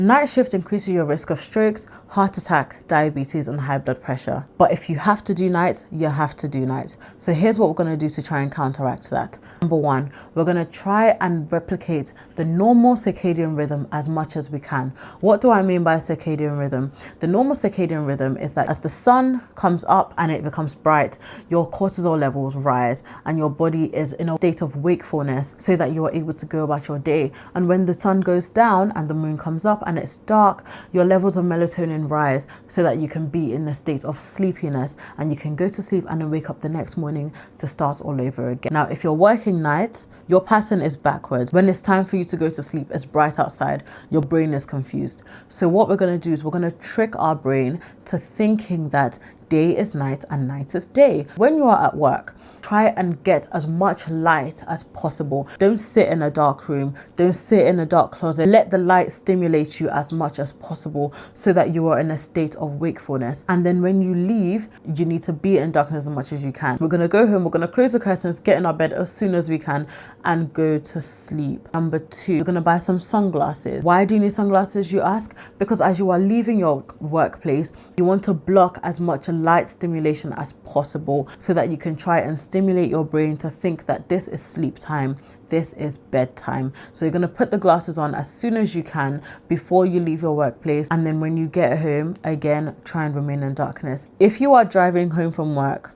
Night shift increases your risk of strokes, heart attack, diabetes, and high blood pressure. But if you have to do nights, you have to do nights. So here's what we're going to do to try and counteract that. Number one, we're going to try and replicate the normal circadian rhythm as much as we can. What do I mean by circadian rhythm? The normal circadian rhythm is that as the sun comes up and it becomes bright, your cortisol levels rise and your body is in a state of wakefulness so that you are able to go about your day. And when the sun goes down and the moon comes up and it's dark, your levels of melatonin rise so that you can be in a state of sleepiness and you can go to sleep and then wake up the next morning to start all over again. Now, if you're working nights, your pattern is backwards. When it's time for you to go to sleep, it's bright outside, your brain is confused. So what we're going to do is we're going to trick our brain to thinking that day is night and night is day. When you are at work, try and get as much light as possible. Don't sit in a dark room. Don't sit in a dark closet. Let the light stimulate you as much as possible so that you are in a state of wakefulness. And then when you leave, you need to be in darkness as much as you can. We're going to go home. We're going to close the curtains, get in our bed as soon as we can and go to sleep. Number two, you're going to buy some sunglasses. Why do you need sunglasses, you ask? Because as you are leaving your workplace, you want to block as much light stimulation as possible so that you can try and stimulate your brain to think that this is sleep time, this is bedtime. So you're going to put the glasses on as soon as you can before you leave your workplace, and then when you get home, again, try and remain in darkness. If you are driving home from work,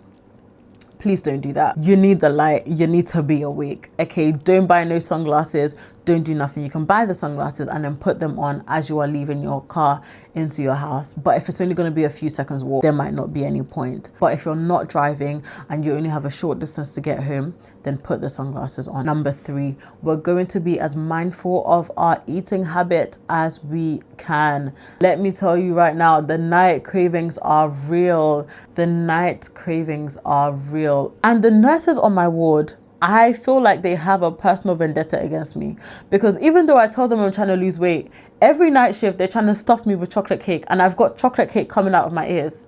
please don't do that. You need the light. You need to be awake. Okay, don't buy no sunglasses. Don't do nothing. You can buy the sunglasses and then put them on as you are leaving your car into your house. But if it's only going to be a few seconds walk, there might not be any point. But if you're not driving and you only have a short distance to get home, then put the sunglasses on. Number three, we're going to be as mindful of our eating habit as we can. Let me tell you right now, the night cravings are real. The night cravings are real. And the nurses on my ward, I feel like they have a personal vendetta against me, because even though I tell them I'm trying to lose weight, every night shift they're trying to stuff me with chocolate cake, and I've got chocolate cake coming out of my ears.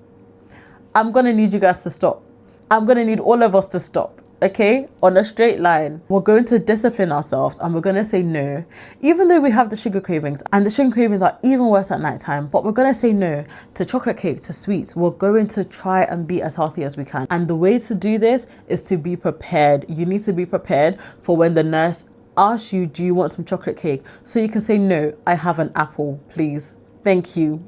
I'm going to need you guys to stop. I'm going to need all of us to stop. Okay, on a straight line. We're going to discipline ourselves and we're going to say no, even though we have the sugar cravings, and the sugar cravings are even worse at nighttime, but we're going to say no to chocolate cake, to sweets. We're going to try and be as healthy as we can. And the way to do this is to be prepared. You need to be prepared for when the nurse asks you, do you want some chocolate cake? So you can say, no, I have an apple, please. Thank you.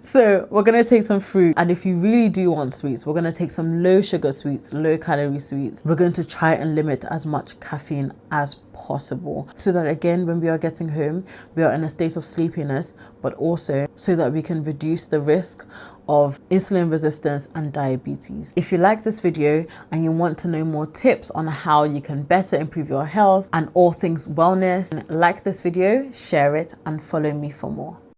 So we're going to take some fruit, and if you really do want sweets, we're going to take some low sugar sweets, low calorie sweets. We're going to try and limit as much caffeine as possible so that, again, when we are getting home, we are in a state of sleepiness, but also so that we can reduce the risk of insulin resistance and diabetes. If you like this video and you want to know more tips on how you can better improve your health and all things wellness, like this video, share it, and follow me for more.